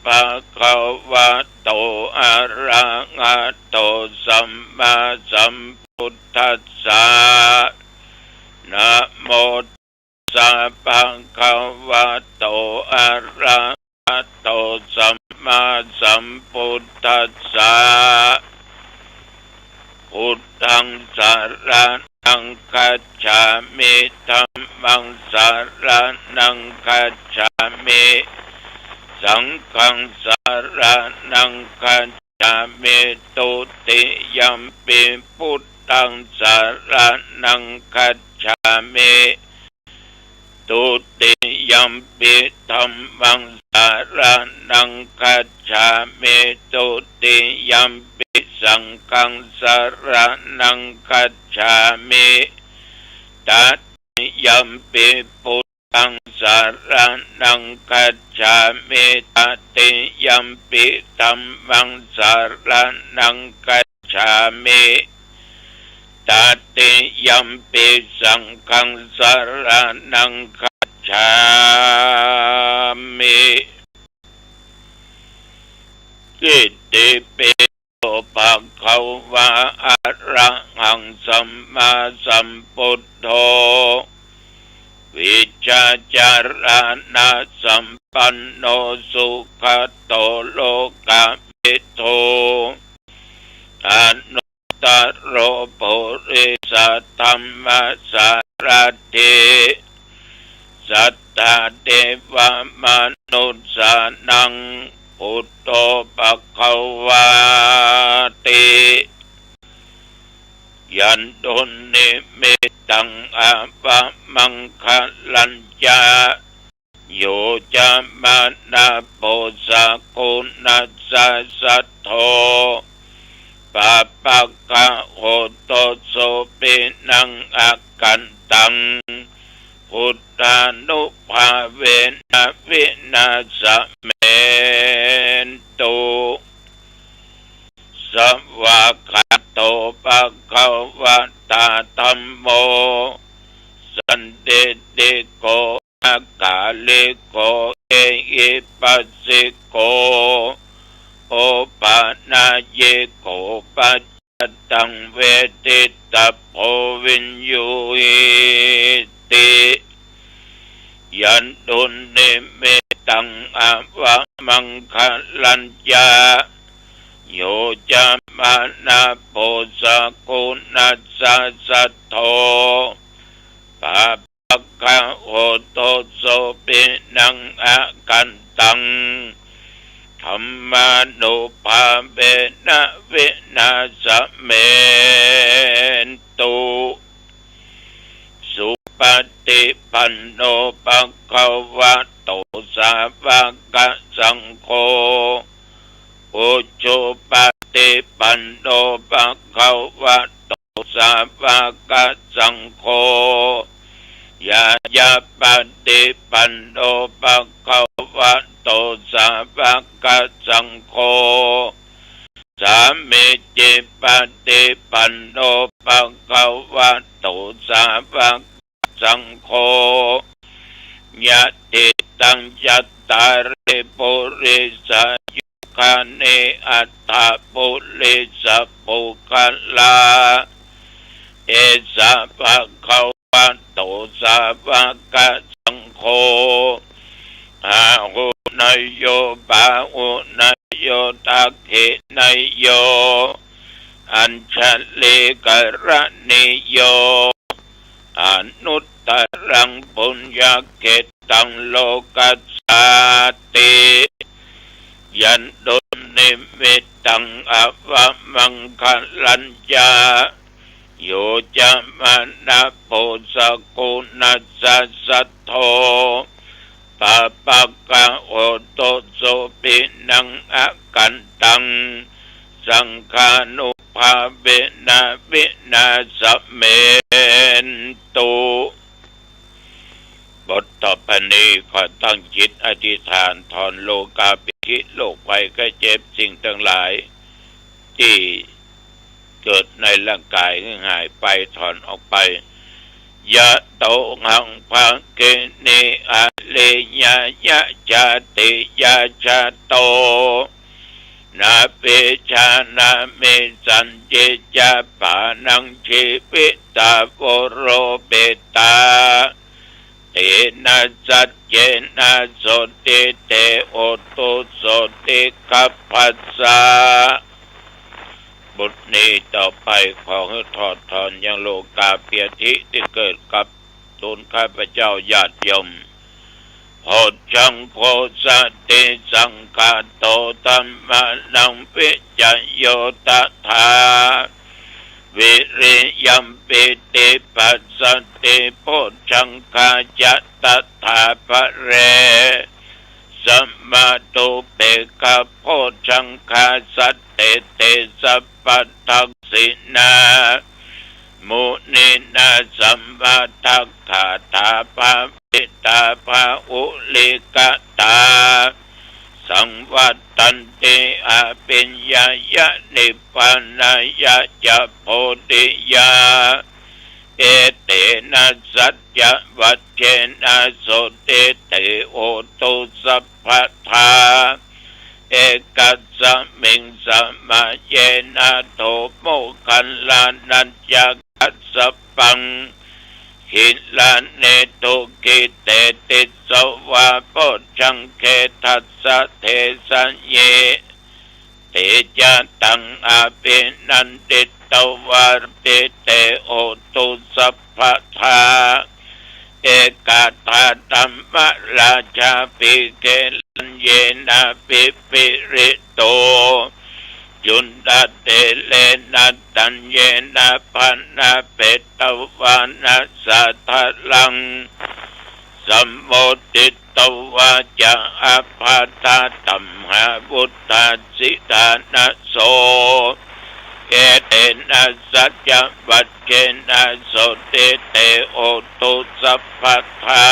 ภะคะวะโตอะระหะโตสัมมาสัมพุทธัสสะนะโมตัสสะภะคะวะโตอะระหะโตสัมมาสัมพุทธัสสะพุทธังสรณังคัจฉามิธัมมังสรณังคัจฉามิสังฆังสรณังคัจฉามิตุติยัมปิพุทธังสรณังคัจฉามิตุติยัมปิธัมมังสรณังคัจฉามิตุติยัมปิสังฆังสรณังคัจฉามิตัตติยัมปิพุทธังสรณังคัจฉามิตัตติยัมปิธัมมังสรณังคัจฉามิตัตติยัมปิสังฆังสรณังคัจฉามิอิติปิโสภะคะวะอะระหังสัมมาสัมพุทโธวิชชาจารณะสัมปันโนสุขโตโลกวิทูอนุตตโรปุริสธัมมัสสารถิสัทธาเทวมนุสสานังพุทโธภคะวาติยันตุนิมิตังอาภะมังคลัญจาโยจะมานาโพสะกุณัสสะสัทโธปะปะกะโหโตโสปินังอากันตังพุทธานุภาเวนะวินาศเมนตุสัพพะคะโตภะคะวะตาธัมโมสันติติโกอากาลิโกเอหิปัสสิโกโอปะนาเยโกปัจจตังเวทิตาโพวินยูหิติยันตุนิมิตังอาภะมังคลัญจาโยจะมานาโพสะกุณัสสะสัทโธปะปะกะโหโตโสปินังอากันตังธัมมานุภาเวนะวินาศเมนตุสุปฏิปันโนภะคะวะโตสาวกสังโฆอุชุปฏิปันโนภะคะวะโตสาวกสังโฆยายาปฏิปันโนภะคะวะโตสาวกสังโฆสามิจิปฏิปันโนภะคะวะโตสาวกสังโฆยะติตังยัตตาริปุริสายุคาเนอัตถปุริสปุคลาเอสะภะคะวะโตสาวกสังโฆอาหุนยโยบาหุนยโยตักขินยโยอัญชลิกรณิโยอนุตตรังปุญญเกตังโลกัสสาติยันตุนิมิตังอาภะมังคลัญจาโยจะมานาโพสะกุณัสสะสัทโธปะปะกะโหโตโสปินังอากันตังสังฆานุภาเวนะวินาศเมนตุบทต่อไปนี้ขอตั้งจิตอธิษฐานถอนโลกาภิพิโรคภัยไข้เจ็บสิ่งทั้งหลายที่เกิดในร่างกายให้หายไปถอนออกไป ยะโตหังภะเกเนอะเลยะยะจาติยะจาโตนาเปชานาเมสันเจจาปานังชีวิตาโวโรเบตาเตนะสัจเจนะโสติเตโอตุโสติกัปปัสสะบทนี้ต่อไปขอให้ถอดถอนยังโลกาเปียธิที่เกิดกับตูนข้าพเจ้าญาติโยมโพชังโพสติสังฆาโตธัมมานังปิจโยตถาวิริยัมปิติปัสสติโพชังคาจัตตถาภเรสัมมาตุเปกะโพชังคาสัตเตเตสัพพัทธัสสินามุนินาสัมมาทัคขาตาภาวิตาภาอุลิกตาสังวัตตันติอาปิญญายะนิพพานายะจะโพธิยาเอเตนะสัจจะวัจเจนะโสติเตโอตุสัพพทาเอกัสสมิงสัมมาเยนะโตโมคัลลานัญญกัสสปังหิลาเนตุกิเตติสวะโพชังเคทัสสะเทสัญเยเตจาตังอาปินันติตวาติเตโอตุสัพพทาเอกาธาธัมมราชาปิเกลัญเยนะปิปิริโตจุนดาเตเลนะตัญเยนะพันนาเปตวานะสัทธลังสัมโมติตวาจะอภาตาตัมหาบุตตาสิทานะโสเอเตนะสัจจวัจเจนะโสติเตโอตุสัพพทา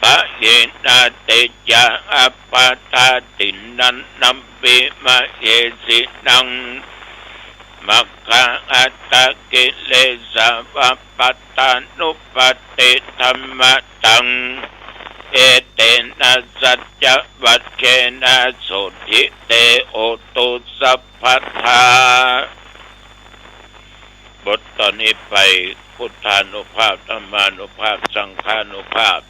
ปะเยนะเตจาอปาตาตินันนัมปิมะเยสินังมัคคะอัตตะกิเลสะวัปปัตตานุปติธัมมะตังเอเตนะสัจจวัจเจนะโสติเตโอตุสัพพทาบทตอนนี้ไปพุทธานุภาพธรรมานุภาพสังฆานุภาพ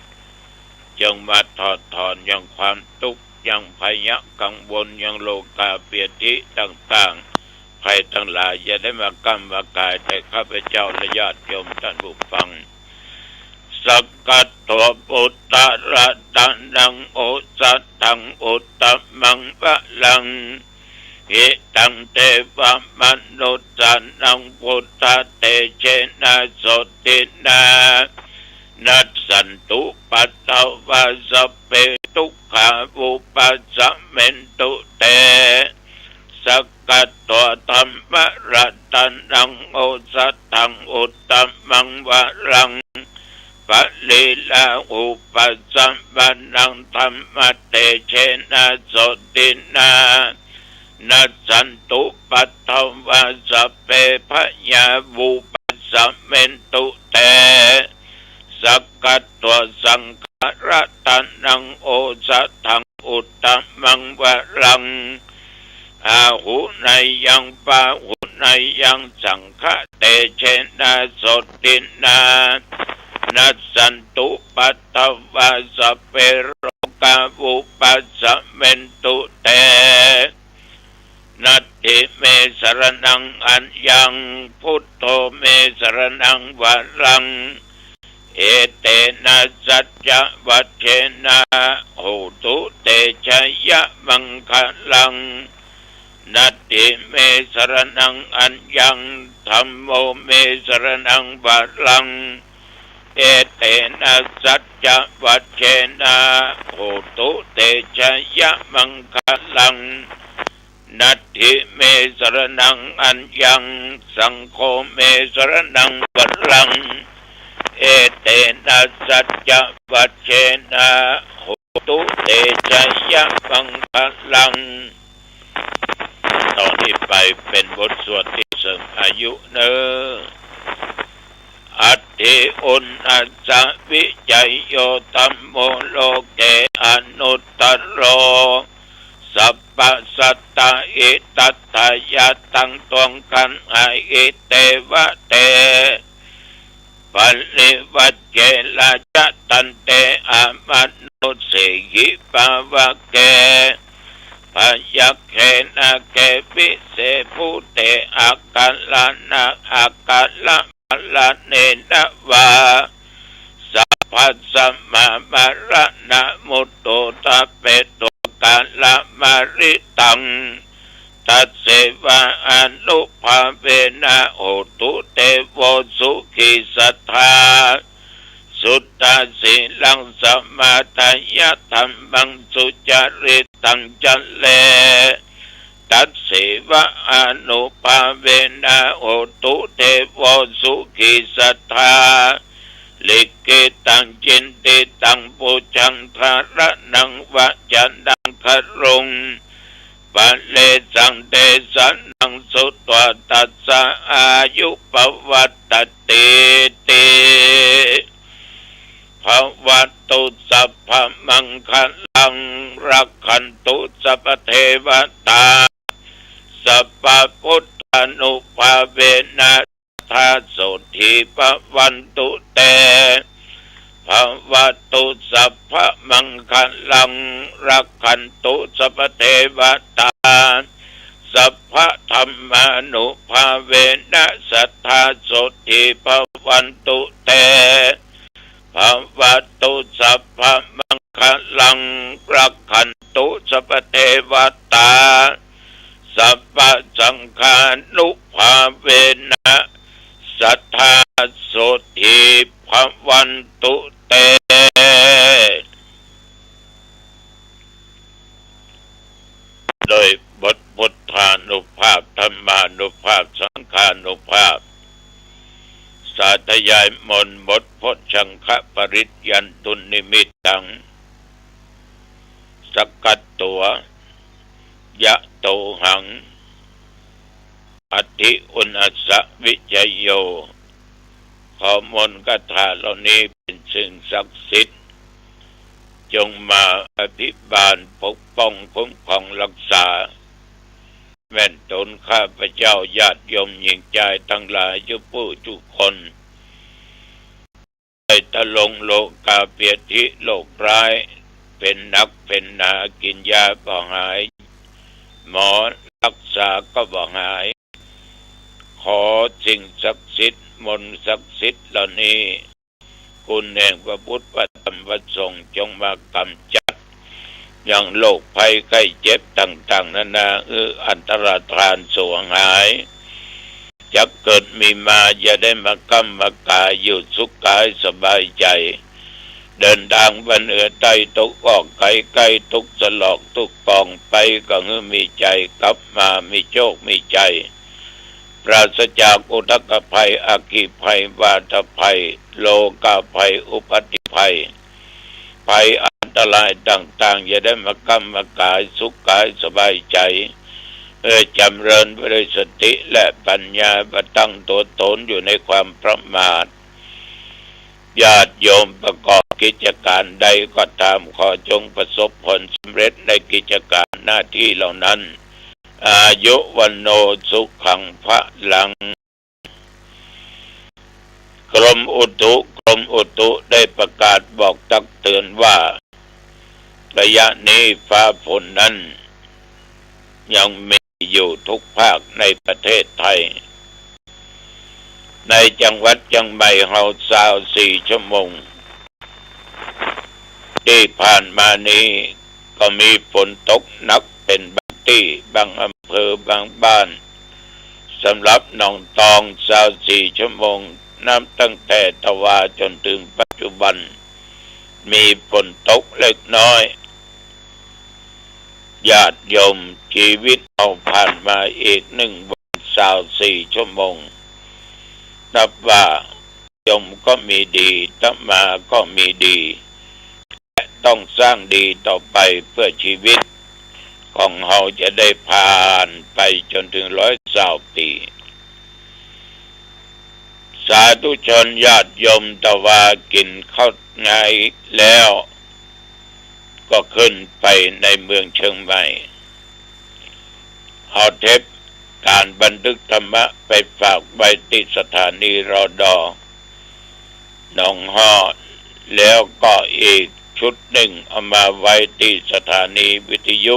ยังมาถอดถอนยังความทุกข์ยังพยะกังวลยังโลกาเปียธิต่างๆภัยทั้งหลายอย่าได้มากำมากายแต่ข้าพเจ้าและญาติโยมท่านผู้ฟังสักกัตโตปุตตะระตันังโอสัตตังอุตตมังวะลังหิตังเทวมนุษย์นังพุทธเตเชนะโสตินานัสสันตุปัตตวะสัพเพทุกขาวุปัสสะเมนตุเตสักกัตโตธัมมะรัตนังโอสัตถังอุตตมังวะรังปะลีลาอุปัสสัมปนังธัมมะเตเชนะโสตินานัสสันตุปัตตวะสัพเพพยาวุปัสสะเมนตุเตสักกัตโตสังฆรัตนังโอสัตถังอุตตมังวะรังอาหุนัยยังปะหุนัยยังสังฆเตเชนะโสตินานัสสันตุปัตตวะสัพเพโรกาวุปัสสะเมนตุเตนัตถิเมสรณังอัญญังพุทโธเมสรณังวะรังเอเตนะสัจจะวัจเจนะโหตุเตชะยะมังคลังนัตถิเมสรณังอัญญังธัมโมเมสรณังวะรังเอเตนะสัจจะวัจเจนะโหตุเตชะยะมังคลังนัตถิเมสรณังอัญญังสังโฆเมสรณังวะรังเอเตนะสัจจะวัจเจนะโหตุเตชะยะมังคลังตอนนี้ไปเป็นบทสวดที่เสริมอายุเนอ อัตถิอุณอัสสวิจัยโยธัมโมโลเกอนุตตโรสัพพสัตตาอิตัตถายะตังตวงกันอาอิเตวะเตปัลลิวัจเจละจะตันเตอามัตโนสิหิปาวะเกพยัคเขนะเกปิเสภูเตอากัลลานะอากัลละมะละเนนะวาสัพพสัมมามาระนะมุตโตตะเปโตกัลละมาริตังตัสเสวะอนุภาเวนะโหตุเตโวสุขิสัทธาสุตตะสีลังสมาทายะธรรมังสุจริตังจัลเลตัสเสวะอนุภาเวนะโหตุเตโวสุขิสัทธาลิกิตังจินติตังปุจังทาระนังวะจันดังครุงปัลเลสังเตสันนังสุตวตัสสะอายุปวัตติติภวัตุสัพพมังคลังรักขันตุสัพเทวตาสัพพพุทธานุภาเวนะทาโสทิภวันตุเตภวัตุสัพพมังคลังรักขันตุสัพเทวตาสัพพธรรมานุภาเวนะสัทธาโสทิภวันตุเตภวัตุสัพพมังคลังรักขันตุสัพเทวตาสัพพสังฆานุภาเวนะสัทธาโสทิภวันตุเตโดยบทพุทธานุภาพธรรมานุภาพสังฆานุภาพสาธยายมนต์บทพจน์ชังคปริตยันตุนิมิตตังสกัดตัวยะโตหังอธิอุณัสสวิจโยขอมนต์คาถาเหล่านี้เป็นสิ่งศักดิ์สิทธิ์จงมาอภิบาลปกป้องคุ้มครองรักษาแม่นตนข้าพเจ้าญาติโยมหญิงใจทั้งหลายทุกผู้ทุกคนได้ตะลงโลกาเปียธิโลกร้ายเป็นนักเป็นหนากินยาก็หายหมอรักษาก็บ่หายขอสิ่งศักดิ์สิทธิ์มนต์ศักดิ์สิทธิ์เหล่านี้คุณแห่งพระพุทธพระธรรมพระสงฆ์จงมากำจัดอย่างโรคภัยไข้เจ็บต่างๆนานาอันตรธานสวงหายจะเกิดมีมาอย่าได้มากำมากายอยู่สุขกายสบายใจเดินทางบรรเอือใต้ตกออกไกลไกลทุกสลอกทุกปองไปก็มีใจกลับมามีโชคมีใจปราศจากอุทกภัยอาคีภัยวาตภัยโลกาภัยอุปัติภัยภัยอันตรายต่างๆอย่าได้มากำมากายสุขกายสบายใจจำเริญไปด้วยสติและปัญญาประตั้งตัวตนอยู่ในความประมาทญาติโยมประกอบกิจการใดก็ตามขอจงประสบผลสำเร็จในกิจการหน้าที่เหล่านั้นอายุวันโนสุขังพระลังกรมอุตุได้ประกาศบอกตักเตือนว่าระยะนี้ฟ้าฝนนั้นยังมีอยู่ทุกภาคในประเทศไทยในจังหวัดเชียงใหม่เฮา24 ชั่วโมงที่ผ่านมานี้ก็มีฝนตกหนักเป็นบางที่บางอำเภอบางบ้านสำหรับหนองตอง24 ชั่วโมงนับตั้งแต่ตะวาจนถึงปัจจุบันมีฝนตกเล็กน้อยญาติโยมชีวิตเอาผ่านมาอีก1 วัน24 ชั่วโมงนับว่าโยมก็มีดีธรรมาก็มีดีและต้องสร้างดีต่อไปเพื่อชีวิตของเราจะได้ผ่านไปจนถึง120 ปี สาธุชนญาติโยมตะวากินข้าวไงแล้วก็ขึ้นไปในเมืองเชียงใหม่เอาเทปการบันทึกธรรมะไปฝากไว้ที่สถานีรอดอหนองฮ้อแล้วก็อีกชุดหนึ่งเอามาไว้ที่สถานีวิทยุ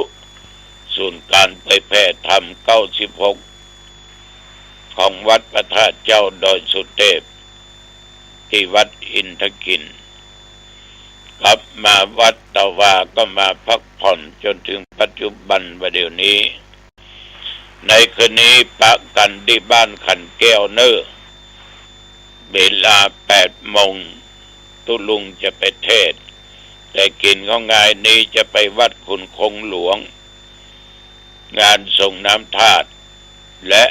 ศูนย์การเผยแพร่ธรรม96ของวัดพระธาตุเจ้าดอยสุเทพที่วัดอินทกินกลับมาวัดตะวาก็มาพักผ่อนจนถึงปัจจุบันวันเดี๋ยวนี้ในคืนนี้ปะกันที่บ้านขันแก้วเนอเวลา8 โมงตุลุงจะไปเทศแต่กินของงานนี้จะไปวัดขุนคงหลวงงานส่งน้ำธาตุและ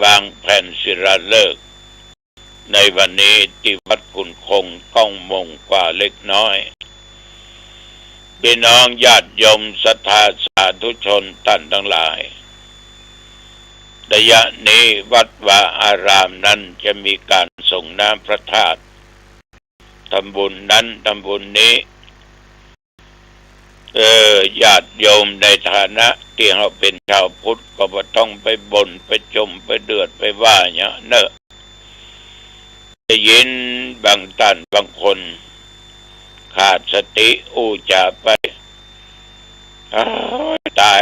วางแผ่นศิลาฤกษ์ในวันนี้ที่วัดขุนคง9 โมงกว่าเล็กน้อยพี่น้องญาติโยมศรัทธาสาธุชนท่านทั้งหลายระยะนี้วัดวาอารามนั้นจะมีการส่งน้ำพระธาตุทำบุญนั้นทำบุญนี้ญาติโยมในฐานะที่เราเป็นชาวพุทธก็บ่ต้องไปบ่นไปจมไปเดือดไปว่าเนี่ยเนอะได้ยินบางท่านบางคนขาดสติอู้จาไปตา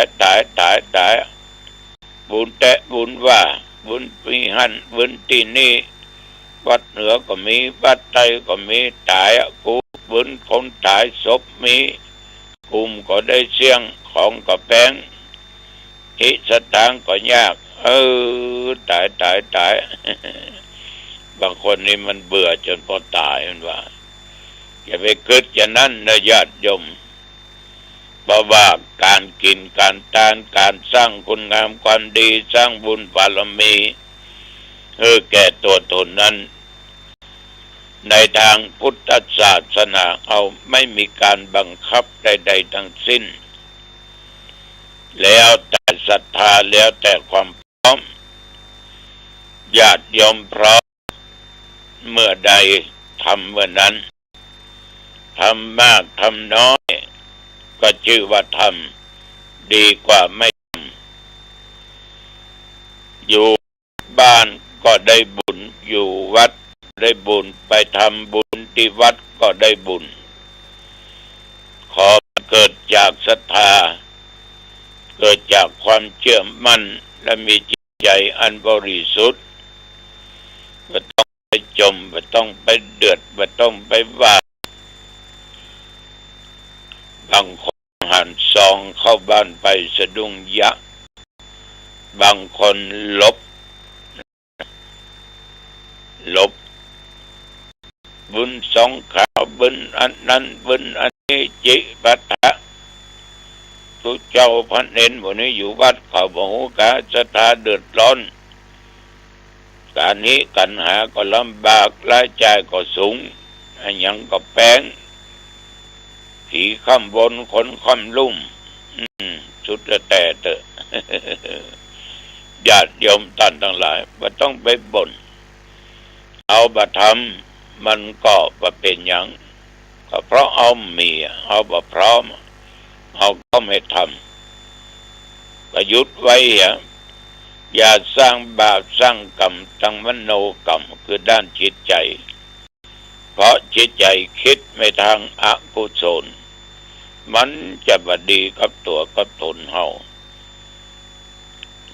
ยบุญแตะบุญว่าบุญปีหันบุญที่นี่วัดเหนือก็มีวัดใต้ก็มีตายกูบุญคนตายศพมีกุมก็ได้เสี่ยงของก็แพงอิสตางก็ยากตาย บางคนนี่มันเบื่อจนพอตายมันว่าอย่าไปคิดอย่างนั้นนะญาติโยมเพราะว่าการกินการทานการสร้างคุณงามความดีสร้างบุญบารมีแก่ตัวตนนั้นในทางพุทธศาสนาเอาไม่มีการบังคับใดๆทั้งสิ้นแล้วแต่ศรัทธาแล้วแต่ความพร้อมญาติโยมพร้อมเมื่อใดทำเมื่อนั้นทำมากทำน้อยก็ชื่อว่าทำดีกว่าไม่ทำอยู่บ้านก็ได้บุญอยู่วัดได้บุญไปทำบุญที่วัดก็ได้บุญขอเกิดจากศรัทธาเกิดจากความเชื่อมั่นและมีจิตใจอันบริสุทธิ์ไม่ต้องไปจมไม่ต้องไปเดือดไม่ต้องไปว่าบางคนหันซองเข้าบ้านไปสะดุ้งยะบางคนลบบุญสองขาวบุญอันนั้นบุญอันนี้จิปัฏฐะทุกเจ้าพันเห็นวันนี้อยู่วัดเขาบอกกาศรัทธาเดือดร้อนการนี้กันหาก็ลำบากรายจ่ายก็สูงอันยังก็แพงผีข้ามบนคนข้ามลุ่มสุดแต่เถอะญาติโยมท่านทั้งหลายไม่ต้องไปบ่นเอาบะทำมันก็บ่เป็นหยังก็เพราะเอามีเอาบ่พร้อมเอาก็ไม่ทำก็หยุดไว้อย่าสร้างบาปสร้างกรรมทางมโนกรรมคือด้านจิตใจเพราะจิตใจคิดไม่ทางอกุศลมันจะบดีกับตัวกับตนเฮา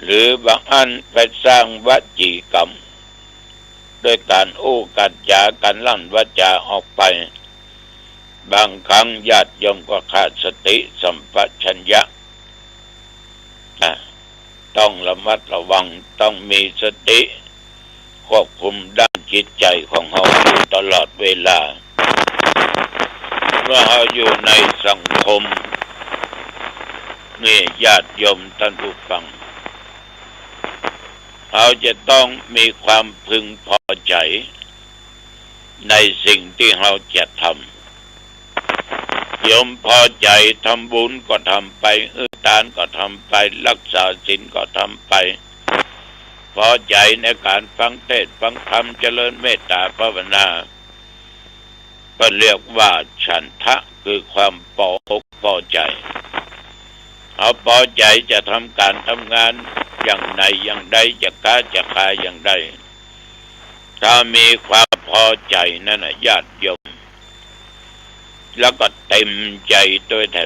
หรือบางอันไปสร้างวจีกรรมด้วยการอู้การจาการลั่นวาจาออกไปบางครั้งญาติโยมก็ขาดสติสัมปชัญญะต้องระมัดระวังต้องมีสติควบคุมด้านจิตใจของเราอยู่ตลอดเวลาเมื่อเราอยู่ในสังคมนี่ญาติโยมท่านผู้ฟังเราจะต้องมีความพึงพอใจในสิ่งที่เราจะทำโยมพอใจทำบุญก็ทำไปทานก็ทำไปรักษาศีลก็ทำไป พอใจในการฟังเทศน์ฟังธรรมเจริญเมตตาภาวนาก็เรียกว่าฉันทะคือความพออกพอใจเอาพอใจจะทำการทำงานอย่างใดอย่างใดจะค้าจะขายอย่างใดถ้ามีความพอใจนั่นนะญาติโยมแล้วก็เต็มใจโดยแท้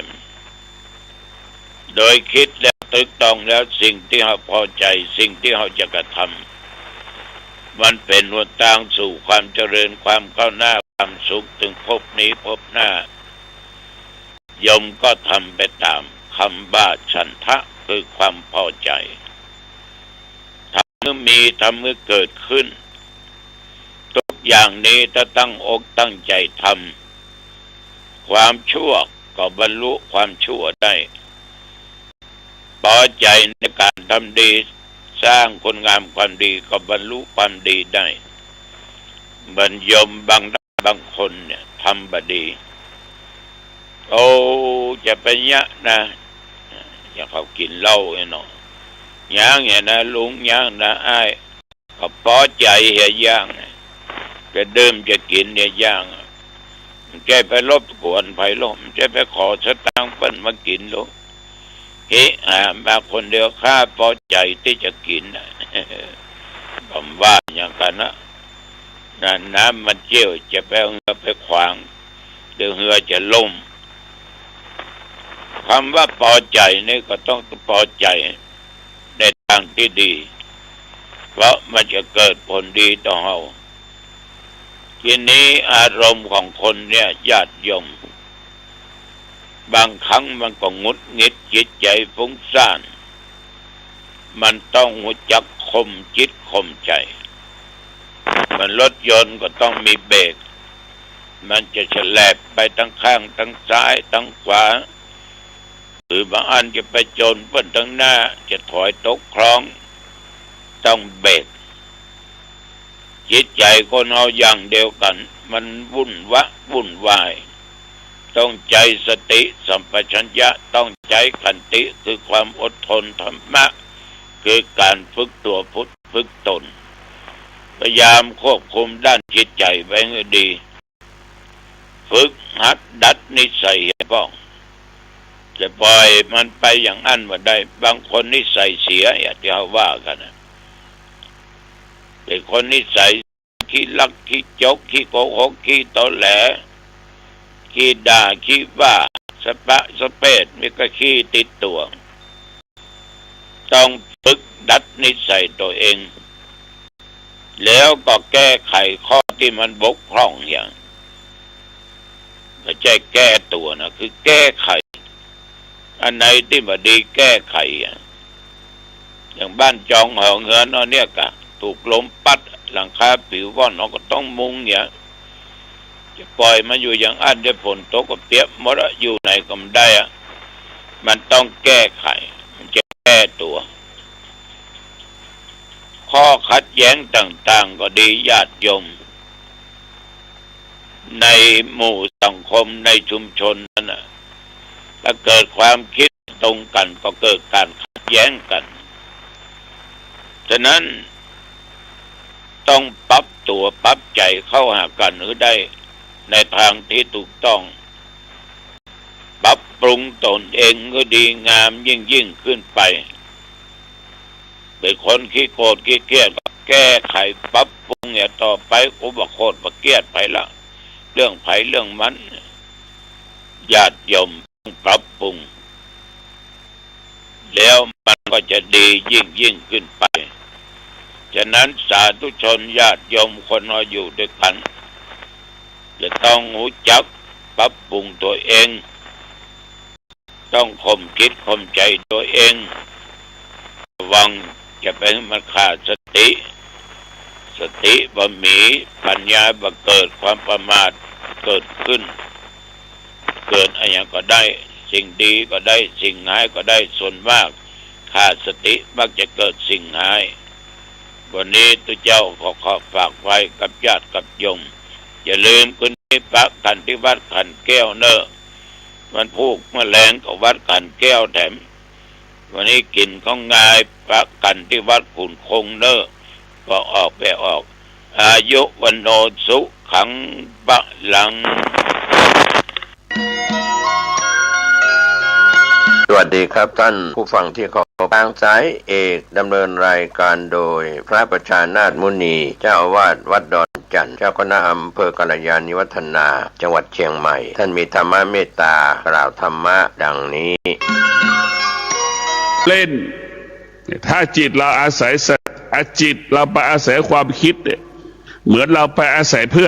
โดยคิดแล้วตึกต้องแล้วสิ่งที่เขาพอใจสิ่งที่เขาจะกระทำมันเป็นหนทางสู่ความเจริญความก้าวหน้าความสุขถึงภพนี้ภพหน้าโยมก็ทำไปตามคำว่าฉันทะคือความพอใจทำเมื่อมีทำเมื่อเกิดขึ้นทุกอย่างนี้ถ้าตั้งอกตั้งใจทำความชั่วก็บรรลุความชั่วได้พอใจในการทำดีสร้างคุณงามความดีก็บรรลุความดีได้บรรยมบางคนเนี่ยทำบดีโอ้จะไปยะนะอย่าเขากินเหล้าไอ้หนอย่างเงี้ยนะลุงย่างนะไอ้ก็พอใจเหี่ยย่างจะเดิมจะกินเนี่ยย่างจะไปรบกวนไผลมจะไปขอสตางค์เปิ้นมากินลูกเฮ้มาคนเดียวข้าพอใจที่จะกินผมว่าอย่างกันนะน้ำมันเจียวจะไปเอาเรือไปขวางเดี๋ยวเรือจะล่มคำว่าพอใจนี่ก็ต้องพอใจในทางที่ดีเพราะมันจะเกิดผลดีต่อเราทีนี้อารมณ์ของคนเนี่ยญาติโยมบางครั้งมันก็งุดหงิดจิตใจฟุ้งซ่านมันต้องรู้จักข่มจิตข่มใจมันรถยนต์ก็ต้องมีเบรกมันจะแฉลบไปทั้งข้างทั้งซ้ายทั้งขวาหรือบางอันจะไปโจรเปิ้นทั้งหน้าจะถอยตกคลองต้องเบรกจิตใจคนเอาอย่างเดียวกันมันวุ่นวายต้องใจสติสัมปชัญญะต้องใจขันติคือความอดทนธรรมะคือการฝึกตัวพุทธฝึกตนพยายามควบคุมด้านจิตใจไว้ให้ดีฝึกหัดดัดนิสัยให้บ้องจะปล่อยมันไปอย่างอันว่าได้บางคนนิสัยเสียอย่าที่เขาว่ากันนะเป็นคนนิสัยขี้ลักขี้จกขี้โกหกขี้ตอแหลขี้ด่าขี้ว่าสปะสเปดมีก็ขี้ติดตัวต้องฝึกดัดนิสัยตัวเองแล้วก็แก้ไขข้อที่มันบกพร่องอย่างไม่ใช่แก้ตัวนะคือแก้ไขอันไหนที่ไม่ดีแก้ไขอย่างบ้านจองหอเงินเนี่ยกะถูกลมปัดหลังคาผิวว่อนเราก็ต้องมุงเนี่ยจะปล่อยมาอยู่อย่างอันได้ผลตกก็เปียกหมดอยู่ไหนก็ไม่ได้มันต้องแก้ไขมันจะแก้ตัวข้อขัดแย้งต่างๆก็ดีญาติโยมในหมู่สังคมในชุมชนนั่นนะถ้าเกิดความคิดตรงกันก็เกิดการขัดแย้งกันฉะนั้นต้องปรับตัวปรับใจเข้าหากันหรือได้ในทางที่ถูกต้องปรับปรุงตนเองก็ดีงามยิ่งขึ้นไปเป็นคนขี้โกรธขี้เกลียดแก้ไขปรับปรุงเนี่ยต่อไปกูบอกโคตรบอกเกลียดไปละเรื่องไผเรื่องมันญาติโยมปรับปรุงแล้วมันก็จะดียิ่งขึ้นไปฉะนั้นสาธุชนญาติโยมคนเราอยู่ด้วยกันจะต้องรู้จักปรับปรุงตัวเองต้องข่มคิดข่มใจตัวเองระวังจะเป็นมันขาดสติบ่มีปัญญาบ่เกิดความประมาทเกิดขึ้นเกิดอะไรก็ได้สิ่งดีก็ได้สิ่งร้ายก็ได้ส่วนมากขาดสติมักจะเกิดสิ่งร้ายวันนี้ตัวเจ้าขอฝากไว้กับญาติกับโยมอย่าลืมคุณที่พระขันที่วัดขันแก้วเนอะมันพูกแมลงกับวัดขันแก้วแถม วันนี้กินของงายพระกันที่วัดขุนคงเนอก็ออกไปออกอายุวันโนสุขังบะลังสวัสดีครับท่านผู้ฟังที่เคารพทางสายเอกดำเนินรายการโดยพระประชานาถมุนีเจ้าอาวาสวัดดอนจันทร์เจ้าคณะอำเภอกัลยาณิวัฒนาจังหวัดเชียงใหม่ท่านมีธรรมะเมตตากล่าวธรรมะดังนี้เล่นถ้าจิตเราอาศัยจิตเราไปอาศัยความคิดเนี่ยเหมือนเราไปอาศัยเพื่อน